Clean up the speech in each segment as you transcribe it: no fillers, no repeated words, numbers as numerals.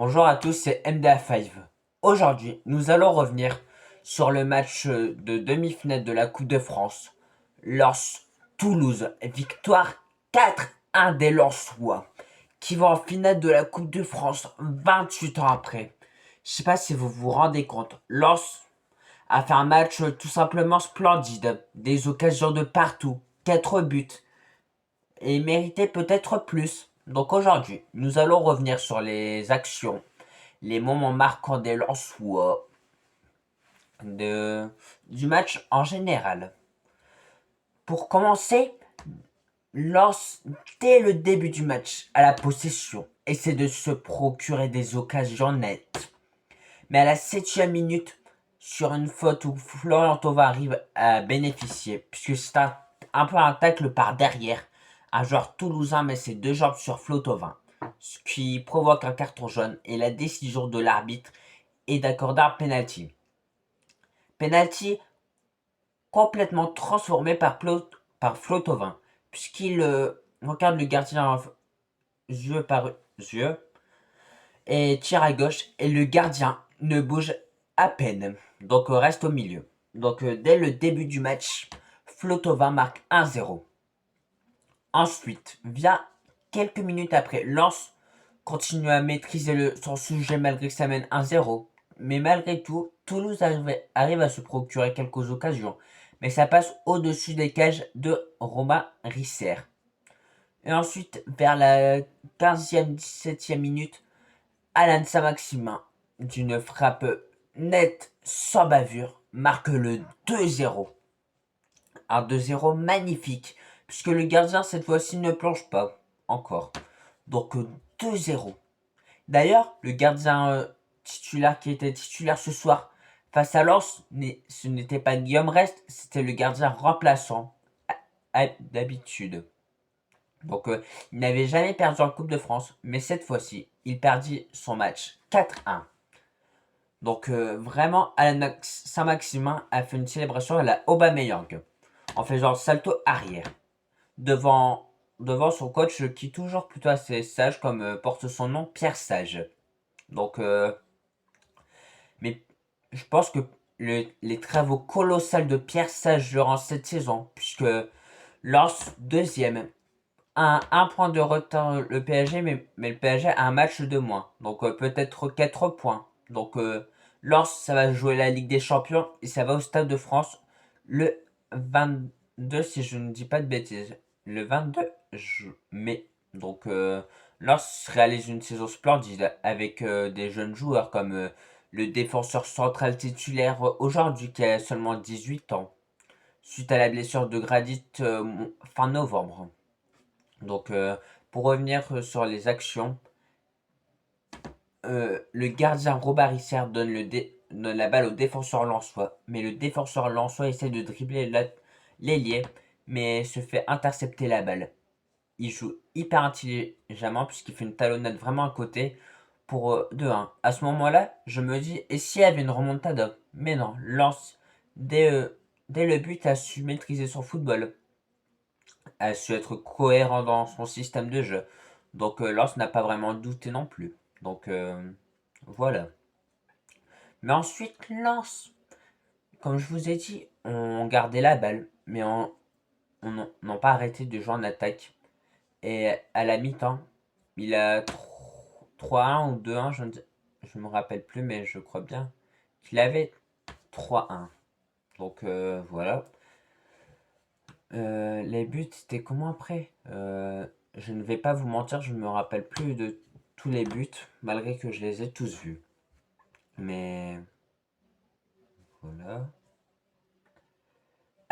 Bonjour à tous, c'est MDA5. Aujourd'hui, nous allons revenir sur le match de demi-finale de la Coupe de France. Lens Toulouse, victoire 4-1 des Lensois, qui vont en finale de la Coupe de France 28 ans après. Je sais pas si vous vous rendez compte, Lens a fait un match tout simplement splendide, des occasions de partout, 4 buts, et méritait peut-être plus. Donc aujourd'hui, nous allons revenir sur les actions, les moments marquants des Lensois, du match en général. Pour commencer, Lens, dès le début du match, à la possession, essaie de se procurer des occasions nettes. Mais à la 7e minute, sur une faute où Florian Thauvin arrive à bénéficier, puisque c'est un peu un tacle par derrière, un joueur toulousain met ses deux jambes sur Flo Thauvin, ce qui provoque un carton jaune et la décision de l'arbitre est d'accorder un penalty. Penalty complètement transformé par Flo Thauvin, puisqu'il regarde le gardien yeux par yeux et tire à gauche, et le gardien ne bouge à peine, donc reste au milieu. Donc dès le début du match, Flo Thauvin marque 1-0. Ensuite, vient quelques minutes après, Lens continue à maîtriser son sujet malgré que ça mène 1-0. Mais malgré tout, Toulouse arrive à se procurer quelques occasions. Mais ça passe au-dessus des cages de Romain Risser. Et ensuite, vers la 15e, 17e minute, Alan Saint-Maximin, d'une frappe nette, sans bavure, marque le 2-0. Un 2-0 magnifique, puisque le gardien cette fois-ci ne plonge pas encore. Donc 2-0. D'ailleurs, le gardien titulaire qui était titulaire ce soir face à Lens, ce n'était pas Guillaume Rest, c'était le gardien remplaçant d'habitude. Donc il n'avait jamais perdu en Coupe de France, mais cette fois-ci, il perdit son match 4-1. Donc vraiment, Alan Saint-Maximin a fait une célébration à la Aubameyang en faisant salto arrière devant, devant son coach qui est toujours plutôt assez sage comme porte son nom Pierre Sage. Donc mais je pense que les travaux colossaux de Pierre Sage durant cette saison, puisque Lens deuxième, a un point de retard le PSG, mais le PSG a un match de moins, donc peut-être 4 points. Donc Lens, ça va jouer la Ligue des Champions et ça va au Stade de France le 22, si je ne dis pas de bêtises, le 22 mai. Donc Lens réalise une saison splendide avec des jeunes joueurs comme le défenseur central titulaire aujourd'hui qui a seulement 18 ans, suite à la blessure de Gradit fin novembre. Donc pour revenir sur les actions, le gardien Robert Risser donne la balle au défenseur lensois, mais le défenseur lensois essaie de dribbler l'ailier, mais se fait intercepter la balle. Il joue hyper intelligemment puisqu'il fait une talonnade vraiment à côté pour 2-1. À ce moment-là, je me dis, et s'il y avait une remontada? Mais non, Lens, dès le but, a su maîtriser son football, a su être cohérent dans son système de jeu. Donc Lens n'a pas vraiment douté non plus. Donc voilà. Mais ensuite, Lens, comme je vous ai dit, on gardait la balle, mais on n'a pas arrêté de jouer en attaque. Et à la mi-temps, il a 3-1 ou 2-1, je ne me rappelle plus, mais je crois bien qu'il avait 3-1. Donc voilà. Les buts, c'était comment après? Je ne vais pas vous mentir, je ne me rappelle plus de tous les buts, malgré que je les ai tous vus. Mais voilà.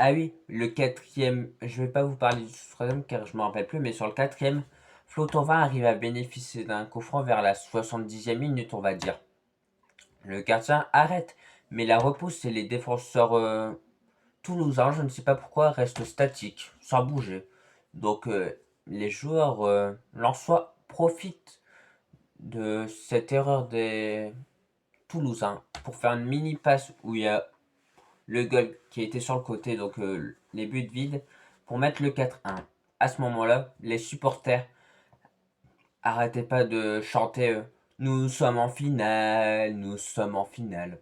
Ah oui, le quatrième, je vais pas vous parler du troisième car je me rappelle plus, mais sur le quatrième, Flo Thauvin arrive à bénéficier d'un coup franc vers la 70e minute, on va dire. Le gardien arrête, mais la repousse et les défenseurs toulousains, je ne sais pas pourquoi, restent statiques, sans bouger. Donc les joueurs lensois profitent de cette erreur des toulousains pour faire une mini passe où il y a le goal qui était sur le côté, donc les buts vides, pour mettre le 4-1. À ce moment-là, les supporters arrêtaient pas de chanter Nous sommes en finale, nous sommes en finale.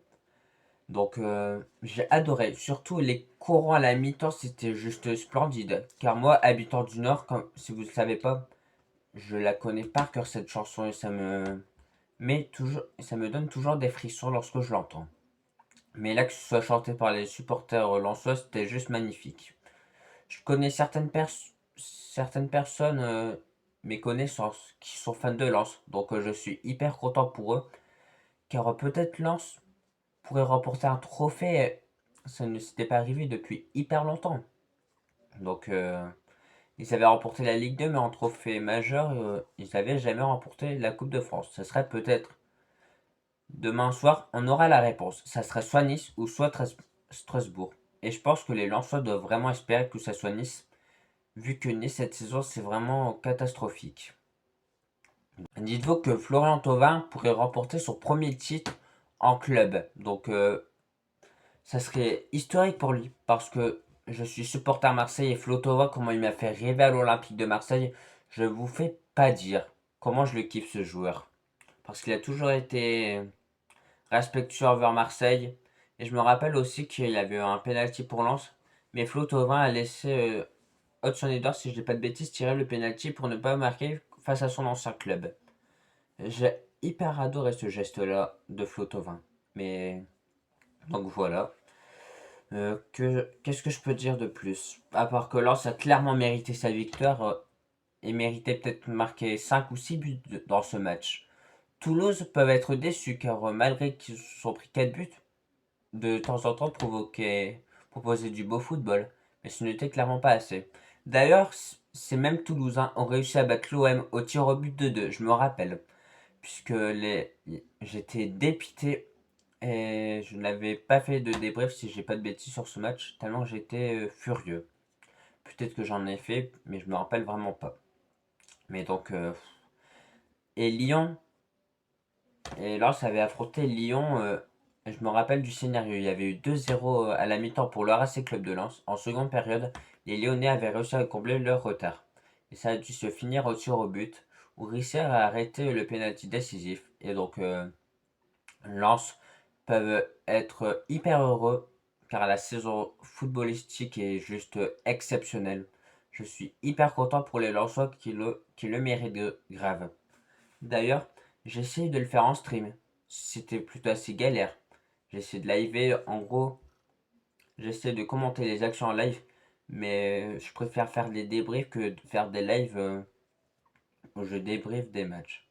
Donc j'ai adoré. Surtout les courants à la mi-temps, c'était juste splendide. Car moi, habitant du Nord, comme si vous ne le savez pas, je la connais par cœur cette chanson et ça me donne toujours des frissons lorsque je l'entends. Mais là que ce soit chanté par les supporters lensois, c'était juste magnifique. Je connais certaines personnes, mes connaissances, qui sont fans de Lens. Donc je suis hyper content pour eux. Car peut-être Lens pourrait remporter un trophée. Ça ne s'était pas arrivé depuis hyper longtemps. Donc ils avaient remporté la Ligue 2, mais en trophée majeur, ils n'avaient jamais remporté la Coupe de France. Ce serait peut-être demain soir, on aura la réponse. Ça serait soit Nice ou soit Strasbourg. Et je pense que les Lensois doivent vraiment espérer que ça soit Nice, vu que Nice cette saison c'est vraiment catastrophique. Dites-vous que Florian Thauvin pourrait remporter son premier titre en club. Donc ça serait historique pour lui parce que je suis supporter Marseille et Flo Thauvin, comment il m'a fait rêver à l'Olympique de Marseille, je vous fais pas dire comment je le kiffe ce joueur. Parce qu'il a toujours été respectueux envers Marseille. Et je me rappelle aussi qu'il y avait eu un penalty pour Lens. Mais Flo Thauvin a laissé Hudson Edwards, si je dis pas de bêtises, tirer le penalty pour ne pas marquer face à son ancien club. J'ai hyper adoré ce geste-là de Flo Thauvin. Mais donc voilà. Qu'est-ce que je peux dire de plus? À part que Lens a clairement mérité sa victoire et méritait peut-être marquer 5 ou 6 buts dans ce match. Toulouse peuvent être déçus car malgré qu'ils se sont pris 4 buts, de temps en temps proposer du beau football, mais ce n'était clairement pas assez. D'ailleurs, ces mêmes Toulousains ont réussi à battre l'OM au tir au but de 2, je me rappelle, puisque j'étais dépité et je n'avais pas fait de débrief si j'ai pas de bêtises sur ce match, tellement j'étais furieux. Peut-être que j'en ai fait, mais je me rappelle vraiment pas. Mais donc, et Lyon, et Lens avait affronté Lyon. Je me rappelle du scénario. Il y avait eu 2-0 à la mi-temps pour le RAC Club de Lens. En seconde période, les Lyonnais avaient réussi à combler leur retard. Et ça a dû se finir au tir au but, où Risser a arrêté le pénalty décisif. Et donc, Lens peuvent être hyper heureux, car la saison footballistique est juste exceptionnelle. Je suis hyper content pour les Lensois qui le méritent grave. D'ailleurs, j'ai essayé de le faire en stream. C'était plutôt assez galère. J'ai essayé de liver, en gros, j'essaie de commenter les actions en live, mais je préfère faire des débriefs que de faire des lives où je débriefe des matchs.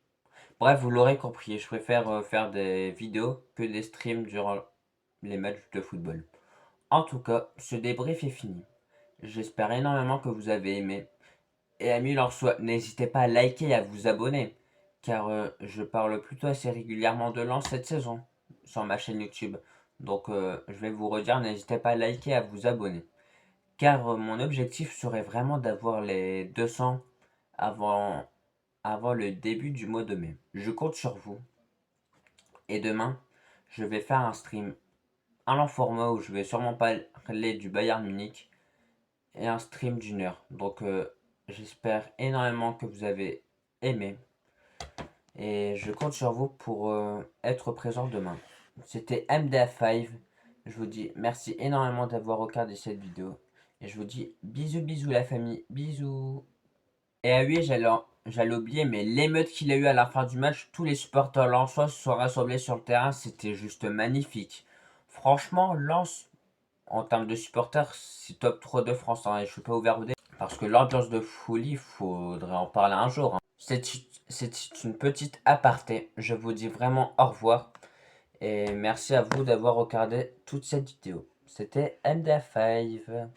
Bref, vous l'aurez compris, je préfère faire des vidéos que des streams durant les matchs de football. En tout cas, ce débrief est fini. J'espère énormément que vous avez aimé. Et amis Lensois, n'hésitez pas à liker et à vous abonner, car je parle plutôt assez régulièrement de Lens cette saison sur ma chaîne YouTube. Donc je vais vous redire, n'hésitez pas à liker et à vous abonner. Car mon objectif serait vraiment d'avoir les 200 avant, avant le début du mois de mai. Je compte sur vous. Et demain, je vais faire un stream en long format où je vais sûrement parler du Bayern Munich et un stream d'une heure. Donc j'espère énormément que vous avez aimé et je compte sur vous pour être présent demain. C'était MDF5. Je vous dis merci énormément d'avoir regardé cette vidéo et je vous dis bisous bisous la famille, bisous. Et ah oui, j'allais oublier, mais l'émeute qu'il a eu à la fin du match, tous les supporters lensois se sont rassemblés sur le terrain, c'était juste magnifique. Franchement, Lens, en termes de supporters, c'est top 3 de France, hein, et je suis pas ouvert au débat. Parce que l'ambiance de folie, faudrait en parler un jour, hein. C'est une petite aparté. Je vous dis vraiment au revoir. Et merci à vous d'avoir regardé toute cette vidéo. C'était MDF5.